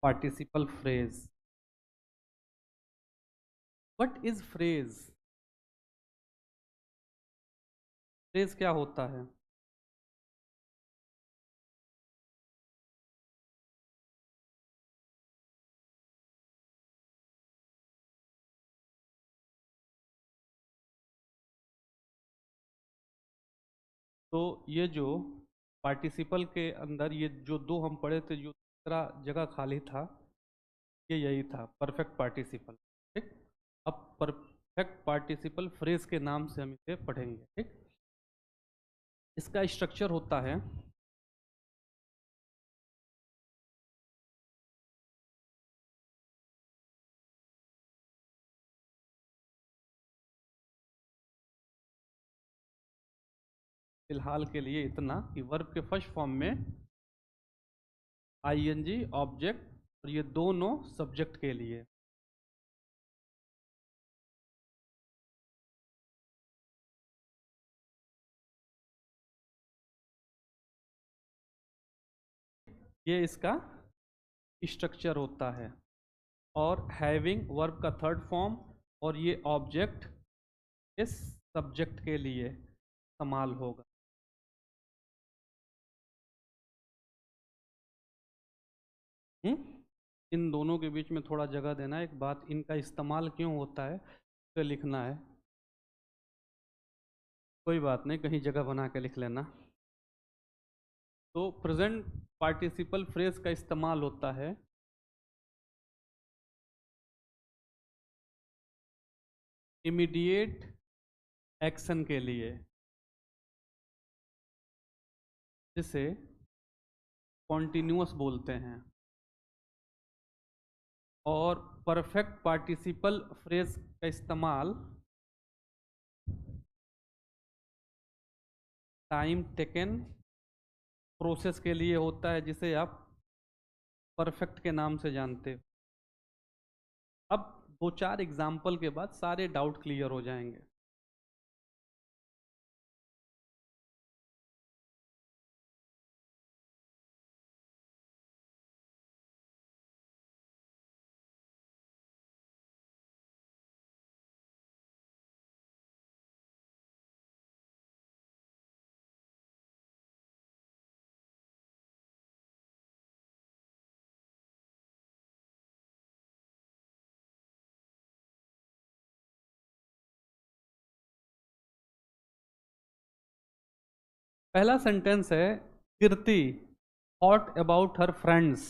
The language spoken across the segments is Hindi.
Participle phrase. What is phrase? Phrase क्या होता है? तो ये जो पार्टिसिपल के अंदर ये जो दो हम पढ़े थे, जो दूसरा जगह खाली था, ये यही था परफेक्ट पार्टिसिपल। ठीक। अब परफेक्ट पार्टिसिपल फ्रेज के नाम से हम इसे पढ़ेंगे। ठीक। इसका स्ट्रक्चर होता है, फिलहाल के लिए इतना कि वर्ब के फर्स्ट फॉर्म में आईएनजी ऑब्जेक्ट और ये दोनों सब्जेक्ट के लिए। ये इसका स्ट्रक्चर होता है। और हैविंग वर्ब का थर्ड फॉर्म, और ये ऑब्जेक्ट इस सब्जेक्ट के लिए इस्तेमाल होगा। इन दोनों के बीच में थोड़ा जगह देना है। एक बात, इनका इस्तेमाल क्यों होता है तो लिखना है। कोई बात नहीं, कहीं जगह बना के लिख लेना। तो प्रेजेंट पार्टिसिपल फ्रेज का इस्तेमाल होता है इमीडिएट एक्शन के लिए, जिसे कॉन्टिन्यूअस बोलते हैं। और परफेक्ट पार्टिसिपल फ्रेज का इस्तेमाल टाइम टेकन प्रोसेस के लिए होता है, जिसे आप परफेक्ट के नाम से जानते हो। अब दो चार एग्जाम्पल के बाद सारे डाउट क्लियर हो जाएंगे। पहला सेंटेंस है, कीर्ति थॉट अबाउट हर फ्रेंड्स।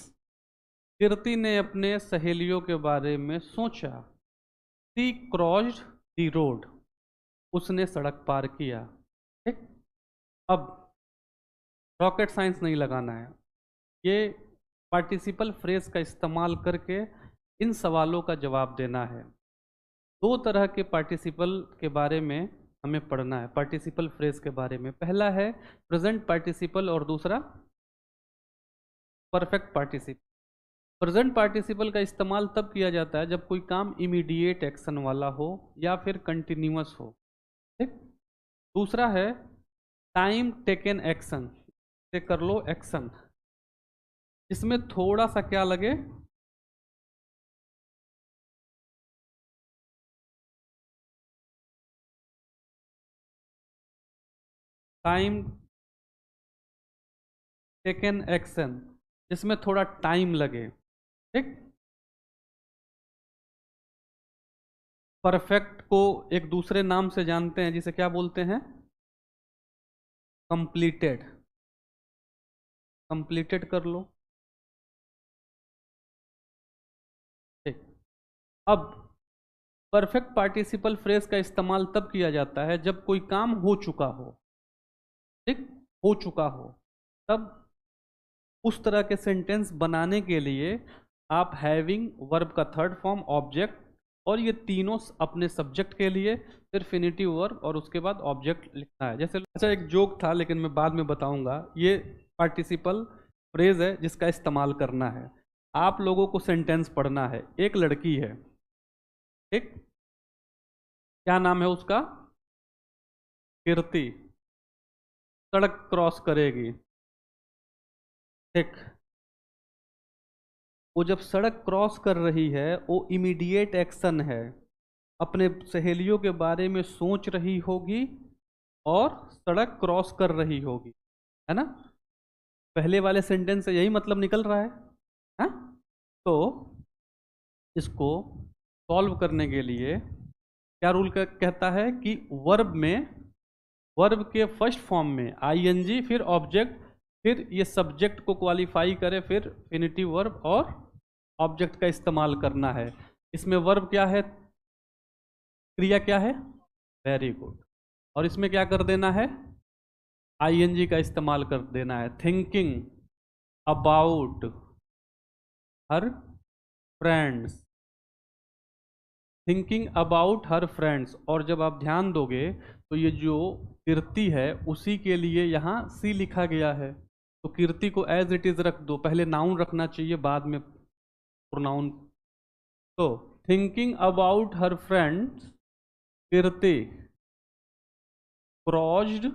कीर्ति ने अपने सहेलियों के बारे में सोचा। She crossed the road. उसने सड़क पार किया। ठीक। अब रॉकेट साइंस नहीं लगाना है। ये पार्टिसिपल फ्रेज का इस्तेमाल करके इन सवालों का जवाब देना है। दो तरह के पार्टिसिपल के बारे में हमें पढ़ना है, पार्टिसिपल फ्रेज के बारे में। पहला है प्रेजेंट पार्टिसिपल और दूसरा परफेक्ट पार्टिसिपल। प्रेजेंट पार्टिसिपल का इस्तेमाल तब किया जाता है जब कोई काम इमीडिएट एक्शन वाला हो या फिर कंटिन्यूअस हो। ठीक। दूसरा है टाइम टेकन एक्शन, से कर लो एक्शन। इसमें थोड़ा सा क्या लगे, टाइम टेकन एक्शन, जिसमें थोड़ा टाइम लगे। ठीक। परफेक्ट को एक दूसरे नाम से जानते हैं, जिसे क्या बोलते हैं, कंप्लीटेड। कंप्लीटेड कर लो। ठीक। अब परफेक्ट पार्टिसिपल फ्रेज का इस्तेमाल तब किया जाता है जब कोई काम हो चुका हो। ठीक। हो चुका हो, तब उस तरह के सेंटेंस बनाने के लिए आप हैविंग वर्ब का थर्ड फॉर्म, ऑब्जेक्ट और ये तीनों अपने सब्जेक्ट के लिए, फिर फिनिटिव वर्ब और उसके बाद ऑब्जेक्ट लिखना है। जैसे अच्छा, एक जोक था लेकिन मैं बाद में बताऊंगा। ये पार्टिसिपल फ्रेज है जिसका इस्तेमाल करना है। आप लोगों को सेंटेंस पढ़ना है। एक लड़की है। ठीक। क्या नाम है उसका? कीर्ति। सड़क क्रॉस करेगी। ठीक। वो जब सड़क क्रॉस कर रही है वो इमीडिएट एक्शन है, अपने सहेलियों के बारे में सोच रही होगी और सड़क क्रॉस कर रही होगी, है ना। पहले वाले सेंटेंस से यही मतलब निकल रहा है, हाँ? तो इसको सॉल्व करने के लिए क्या रूल कहता है कि वर्ब के फर्स्ट फॉर्म में आईएनजी, फिर ऑब्जेक्ट, फिर ये सब्जेक्ट को क्वालिफाई करे, फिर इन्फिनेटिव वर्ब और ऑब्जेक्ट का इस्तेमाल करना है। इसमें वर्ब क्या है, क्रिया क्या है, वेरी गुड, और इसमें क्या कर देना है, आईएनजी का इस्तेमाल कर देना है। Thinking about her friends, thinking about her friends, और जब आप ध्यान दोगे तो ये जो कीर्ति है उसी के लिए यहाँ सी लिखा गया है, तो कीर्ति को एज इट इज रख दो, पहले नाउन रखना चाहिए बाद में प्रोनाउन। तो thinking about her friends, Kirti crossed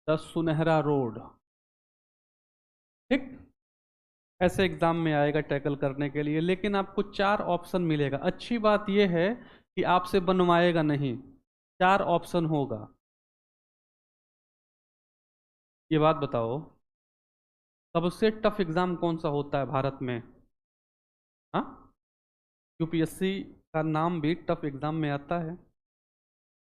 the सुनहरा रोड। ठीक, ऐसे एग्जाम में आएगा टैकल करने के लिए, लेकिन आपको 4 ऑप्शन मिलेगा। अच्छी बात यह है कि आपसे बनवाएगा नहीं, 4 ऑप्शन होगा। ये बात बताओ, सबसे टफ एग्जाम कौन सा होता है भारत में? हाँ, यूपीएससी का नाम भी टफ एग्जाम में आता है।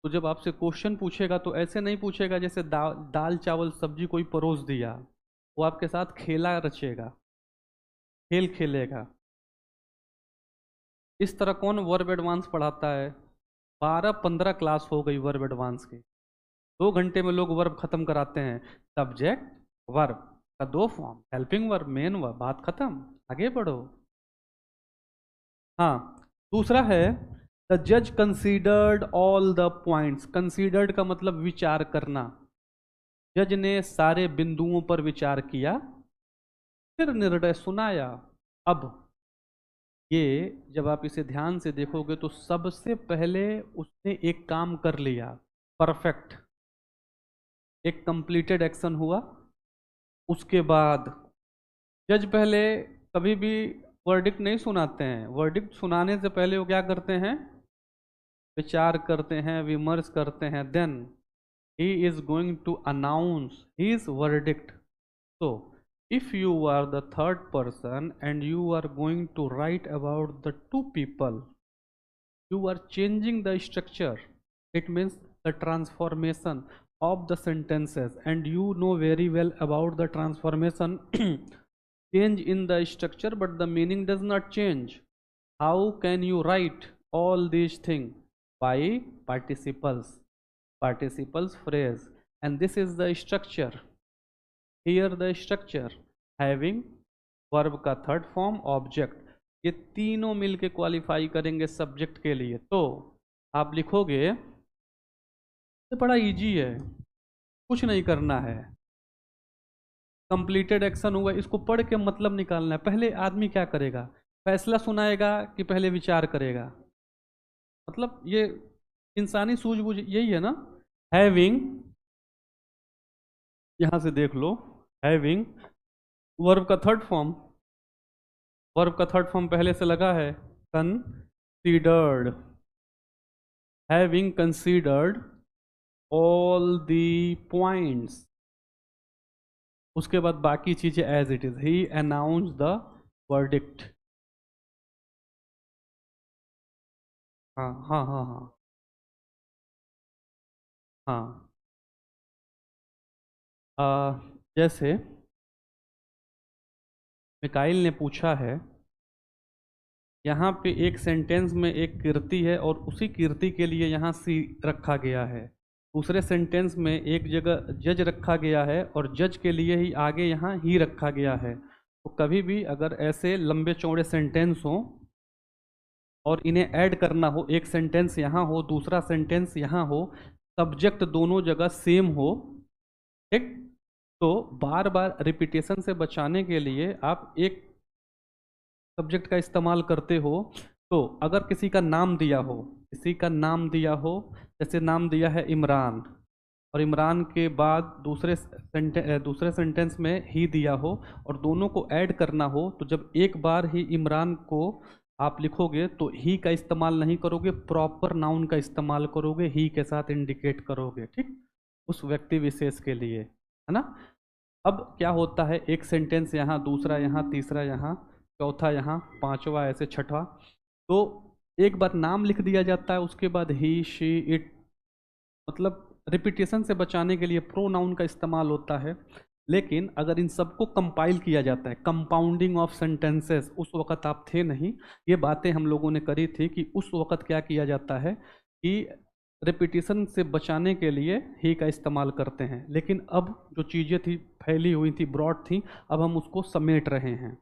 तो जब आपसे क्वेश्चन पूछेगा तो ऐसे नहीं पूछेगा जैसे दाल चावल सब्जी कोई परोस दिया, वो आपके साथ खेला रचेगा, खेल खेलेगा। इस तरह कौन वर्ब एडवांस पढ़ाता है? 12-15 क्लास हो गई वर्ब एडवांस की, 2 घंटे में लोग वर्ब खत्म कराते हैं। सब्जेक्ट वर्ब का 2 form, helping verb, main verb, बात खत्म, आगे बढ़ो। हाँ, दूसरा है द जज considered all the points. Considered का मतलब विचार करना, जज ने सारे बिंदुओं पर विचार किया फिर निर्णय सुनाया। अब ये जब आप इसे ध्यान से देखोगे तो सबसे पहले उसने एक काम कर लिया, परफेक्ट, एक कंप्लीटेड एक्शन हुआ। उसके बाद जज पहले कभी भी वर्डिक्ट नहीं सुनाते हैं, वर्डिक्ट सुनाने से पहले वो क्या करते हैं, विचार करते हैं, विमर्श करते हैं, then he is going to announce his verdict. So, if you are the third person and you are going to write about the 2 people, you are changing the structure. It means the transformation of the sentences, and you know very well about the transformation change in the structure, but the meaning does not change. How can you write all these things? By participles phrase, and this is the structure. Here the structure having verb का थर्ड फॉर्म ऑब्जेक्ट, ये तीनों मिलके क्वालिफाई करेंगे सब्जेक्ट के लिए। तो आप लिखोगे, ये बड़ा इजी है, कुछ नहीं करना है, कंप्लीटेड एक्शन हुआ, इसको पढ़ के मतलब निकालना है। पहले आदमी क्या करेगा, फैसला सुनाएगा कि पहले विचार करेगा? मतलब ये इंसानी सूझबूझ यही है ना। हैविंग, यहां से देख लो, हैविंग वर्ब का थर्ड फॉर्म, वर्ब का थर्ड फॉर्म पहले से लगा है, considered, having considered all the points. उसके बाद बाकी चीजें as it is, he announce the verdict. हाँ हाँ हाँ हाँ हाँ, जैसे मिकाइल ने पूछा है, यहाँ पे एक सेंटेंस में एक कीर्ति है और उसी कीर्ति के लिए यहाँ सी रखा गया है। दूसरे सेंटेंस में एक जगह जज रखा गया है और जज के लिए ही आगे यहाँ ही रखा गया है। तो कभी भी अगर ऐसे लंबे चौड़े सेंटेंस हो और इन्हें ऐड करना हो, एक सेंटेंस यहाँ हो दूसरा सेंटेंस यहाँ हो, सब्जेक्ट दोनों जगह सेम हो, ठीक, तो बार बार रिपीटेशन से बचाने के लिए आप एक सब्जेक्ट का इस्तेमाल करते हो। तो अगर किसी का नाम दिया हो, किसी का नाम दिया हो, जैसे नाम दिया है इमरान, और इमरान के बाद दूसरे सेंटेंस में ही दिया हो और दोनों को ऐड करना हो, तो जब एक बार ही इमरान को आप लिखोगे तो ही का इस्तेमाल नहीं करोगे, प्रॉपर नाउन का इस्तेमाल करोगे, ही के साथ इंडिकेट करोगे, ठीक, उस व्यक्ति विशेष के लिए, है ना। अब क्या होता है, एक सेंटेंस यहाँ, दूसरा यहाँ, तीसरा यहाँ, चौथा यहाँ, पांचवा, ऐसे छठवा, तो एक बार नाम लिख दिया जाता है, उसके बाद ही, शी, इट, मतलब रिपीटेशन से बचाने के लिए प्रोनाउन का इस्तेमाल होता है। लेकिन अगर इन सबको कंपाइल किया जाता है, कंपाउंडिंग ऑफ सेंटेंसेस, उस वक्त आप थे नहीं, ये बातें हम लोगों ने करी थी कि उस वक्त क्या किया जाता है कि रिपीटिशन से बचाने के लिए ही का इस्तेमाल करते हैं। लेकिन अब जो चीज़ें थी फैली हुई थी, ब्रॉड थी, अब हम उसको समेट रहे हैं,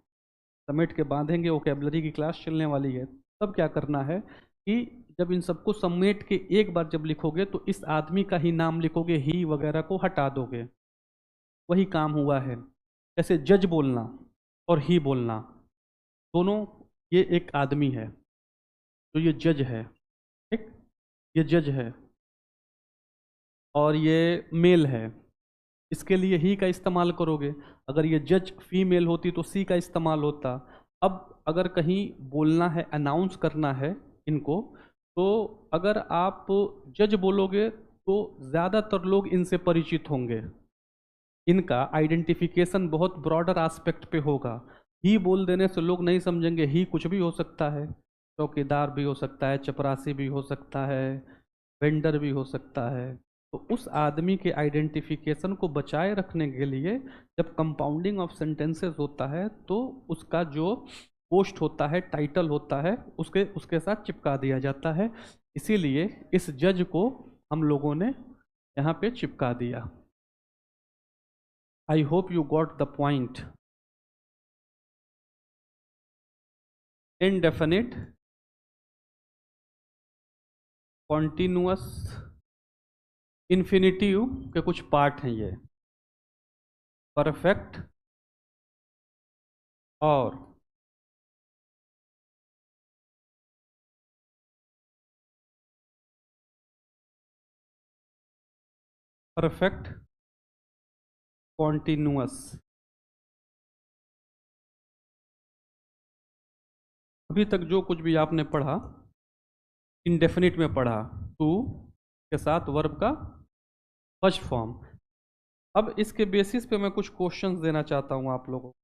समेट के बांधेंगे, वोकेबलरी की क्लास चलने वाली है। तब क्या करना है कि जब इन सबको समेट के एक बार जब लिखोगे तो इस आदमी का ही नाम लिखोगे, ही वगैरह को हटा दोगे, वही काम हुआ है। जैसे जज बोलना और ही बोलना, दोनों, ये एक आदमी है तो ये जज है, ठीक, ये जज है और ये मेल है, इसके लिए ही का इस्तेमाल करोगे। अगर ये जज फीमेल होती तो सी का इस्तेमाल होता। अब अगर कहीं बोलना है, अनाउंस करना है इनको, तो अगर आप जज बोलोगे तो ज़्यादातर लोग इनसे परिचित होंगे, इनका आइडेंटिफिकेशन बहुत ब्रॉडर एस्पेक्ट पे होगा। ही बोल देने से लोग नहीं समझेंगे, ही कुछ भी हो सकता है, चौकीदार भी हो सकता है, चपरासी भी हो सकता है, वेंडर भी हो सकता है। तो उस आदमी के आइडेंटिफिकेशन को बचाए रखने के लिए जब कंपाउंडिंग ऑफ सेंटेंसेस होता है तो उसका जो पोस्ट होता है, टाइटल होता है, उसके उसके साथ चिपका दिया जाता है। इसीलिए इस जज को हम लोगों ने यहाँ पे चिपका दिया। I hope you got the point. Indefinite, continuous, infinitive के कुछ पार्ट हैं ये, परफेक्ट और परफेक्ट कॉन्टिन्यूअस। अभी तक जो कुछ भी आपने पढ़ा इंडेफिनिट में पढ़ा, टू के साथ वर्ब का फर्स्ट फॉर्म। अब इसके बेसिस पे मैं कुछ क्वेश्चंस देना चाहता हूं आप लोगों को।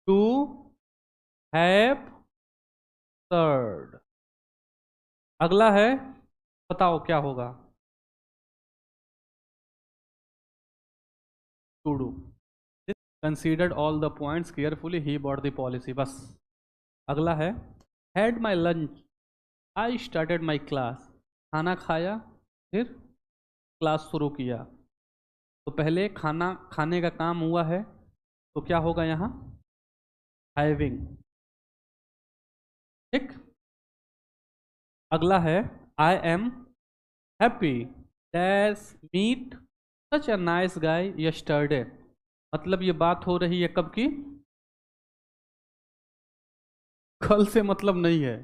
टू हैव सर्ड, अगला है, बताओ क्या होगा, to do. Considered all the points carefully, he bought the policy, बस। अगला है, had my lunch, I started my class, खाना खाया फिर क्लास शुरू किया। तो पहले खाना खाने का काम हुआ है, तो क्या होगा यहाँ, हैविंग, ठीक। अगला है I am happy dash meet such a nice guy yesterday. मतलब ये बात हो रही है कब की? कल से मतलब नहीं है,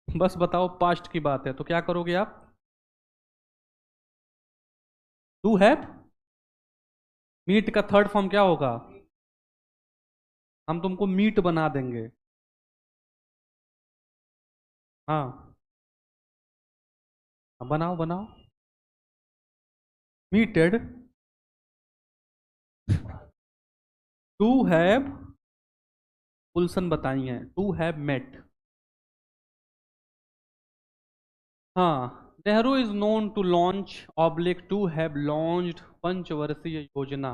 बस बताओ पास्ट की बात है, तो क्या करोगे आप? डू हैव, मीट का थर्ड फॉर्म क्या होगा? हम तुमको मीट बना देंगे। हाँ, बनाओ बनाओ। मीटेड, टू हैव, उल्सन बताई है, टू हैव मेट। हाँ, Nehru is known to launch oblique to have launched पंचवर्षीय योजना।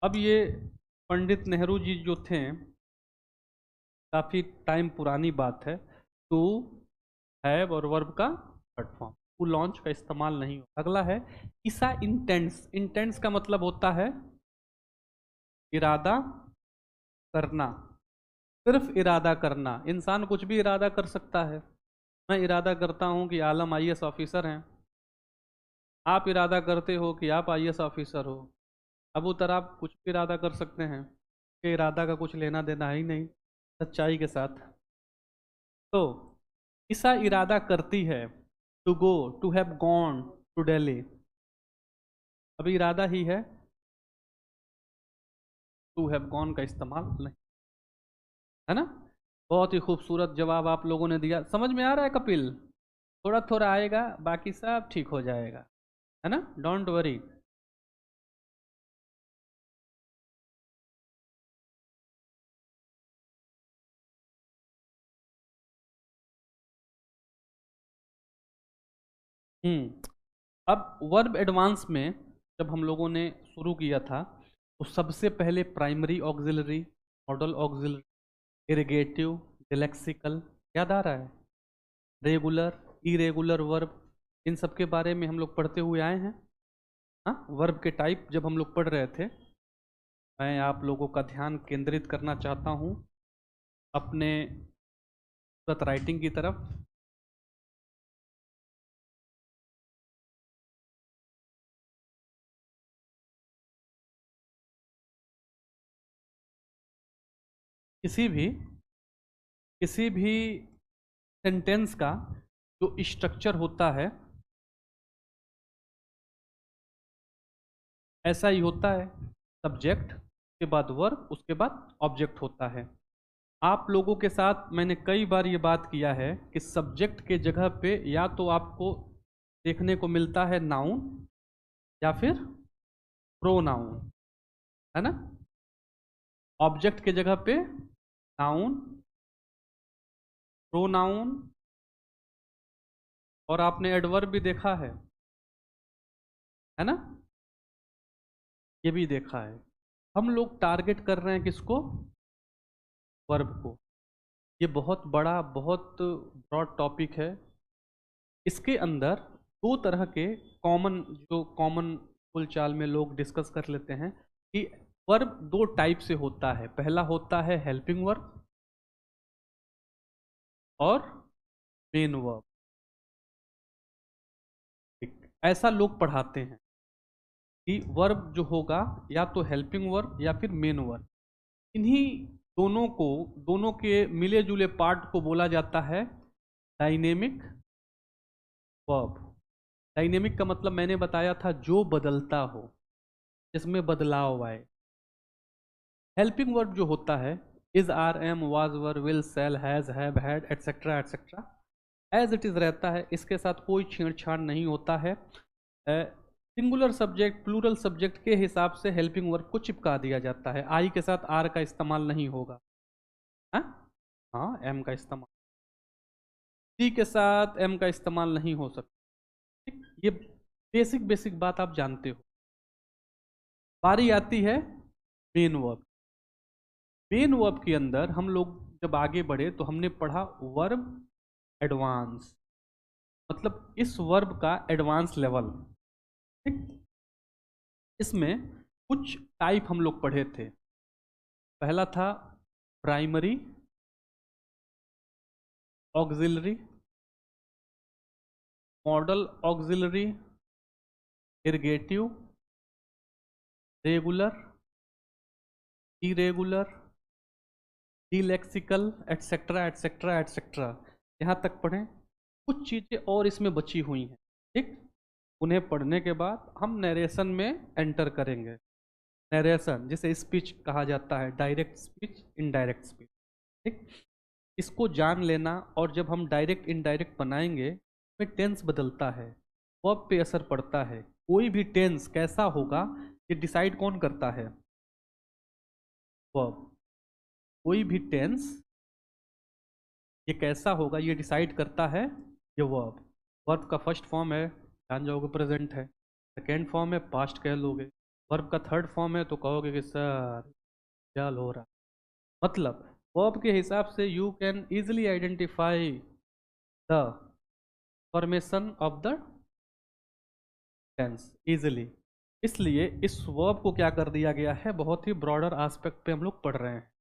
अब ये पंडित नेहरू जी जो थे, काफी टाइम पुरानी बात है। टू हैव और वर्ब का थर्ड फॉर्म, टू लॉन्च का इस्तेमाल नहीं होता। अगला है ईसा इंटेंस। इंटेंस का मतलब होता है इरादा करना, सिर्फ इरादा करना। इंसान कुछ भी इरादा कर सकता है। मैं इरादा करता हूं कि आलम आईएएस ऑफिसर हैं, आप इरादा करते हो कि आप आईएएस ऑफिसर हो। कबूतर आप कुछ भी इरादा कर सकते हैं, कि इरादा का कुछ लेना देना है ही नहीं सच्चाई के साथ। तो ईसा इरादा करती है to go, to have gone to Delhi, अभी इरादा ही है, टू हैव गॉन का इस्तेमाल नहीं, है ना। बहुत ही खूबसूरत जवाब आप लोगों ने दिया। समझ में आ रहा है कपिल? थोड़ा थोड़ा आएगा, बाकी सब ठीक हो जाएगा, है ना, डोंट वरी। अब वर्ब एडवांस में जब हम लोगों ने शुरू किया था, तो सबसे पहले प्राइमरी ऑक्सिलरी, मॉडल ऑक्सिलरी, इरिगेटिव, डिलेक्सिकल, याद आ रहा है, रेगुलर, इरेगुलर वर्ब, इन सब के बारे में हम लोग पढ़ते हुए आए हैं। हाँ, वर्ब के टाइप जब हम लोग पढ़ रहे थे, मैं आप लोगों का ध्यान केंद्रित करना चाहता हूँ अपने राइटिंग की तरफ। किसी भी किसी भी सेंटेंस का जो स्ट्रक्चर होता है, ऐसा ही होता है। सब्जेक्ट के बाद वर्ब, उसके बाद ऑब्जेक्ट होता है। आप लोगों के साथ मैंने कई बार ये बात किया है कि सब्जेक्ट के जगह पे या तो आपको देखने को मिलता है नाउन या फिर प्रोनाउन, है ना। ऑब्जेक्ट के जगह पे नाउन, प्रोनाउन, और आपने एडवर्ब भी देखा है ना, ये भी देखा है। हम लोग टारगेट कर रहे हैं किसको? वर्ब को। ये बहुत बड़ा, बहुत ब्रॉड टॉपिक है। इसके अंदर दो तरह के कॉमन, जो कॉमन बोलचाल में लोग डिस्कस कर लेते हैं कि वर्ब दो टाइप से होता है। पहला होता है हेल्पिंग वर्ब और मेन वर्ब। ऐसा लोग पढ़ाते हैं कि वर्ब जो होगा या तो हेल्पिंग वर्ब या फिर मेन वर्ब। इन्हीं दोनों को, दोनों के मिले जुले पार्ट को बोला जाता है डायनेमिक वर्ब। डायनेमिक का मतलब मैंने बताया था जो बदलता हो, जिसमें बदलाव आए। हेल्पिंग वर्ब जो होता है is, are, am, was, were, will, shall, has, have, had, etcetera etcetera, as it is रहता है। इसके साथ कोई छेड़छाड़ नहीं होता है। सिंगुलर सब्जेक्ट, प्लूरल सब्जेक्ट के हिसाब से हेल्पिंग वर्ब को चिपका दिया जाता है। आई के साथ आर का इस्तेमाल नहीं होगा। हाँ, हाँ, एम का इस्तेमाल, सी के साथ एम का इस्तेमाल नहीं हो सकता। ठीक, ये बेसिक बेसिक बात आप जानते हो। बारी आती है मेन वर्ब। मेन वर्ब के अंदर हम लोग जब आगे बढ़े तो हमने पढ़ा वर्ब एडवांस, मतलब इस वर्ब का एडवांस लेवल। ठीक, इसमें कुछ टाइप हम लोग पढ़े थे। पहला था primary auxiliary, modal auxiliary, ergative, regular, irregular, delexical, etcetera etcetera etcetera, यहाँ तक पढ़ें। कुछ चीज़ें और इसमें बची हुई हैं, ठीक। उन्हें पढ़ने के बाद हम नरेशन में एंटर करेंगे। नरेशन जिसे स्पीच कहा जाता है, डायरेक्ट स्पीच, इनडायरेक्ट स्पीच, ठीक। इसको जान लेना, और जब हम डायरेक्ट इनडायरेक्ट बनाएंगे में टेंस बदलता है, वर्ब पे असर पड़ता है। कोई भी टेंस कैसा होगा ये डिसाइड कौन करता है? वर्ब। कोई भी टेंस ये कैसा होगा ये डिसाइड करता है ये वर्ब। वर्ब का फर्स्ट फॉर्म है, जान जाओगे प्रेजेंट है। सेकेंड फॉर्म है, पास्ट कह लोगे। वर्ब का थर्ड फॉर्म है तो कहोगे कि सर क्या हो रहा। मतलब वर्ब के हिसाब से you can easily identify the formation of the tense easily. इसलिए इस वर्ब को क्या कर दिया गया है, बहुत ही ब्रॉडर एस्पेक्ट पे हम लोग पढ़ रहे हैं।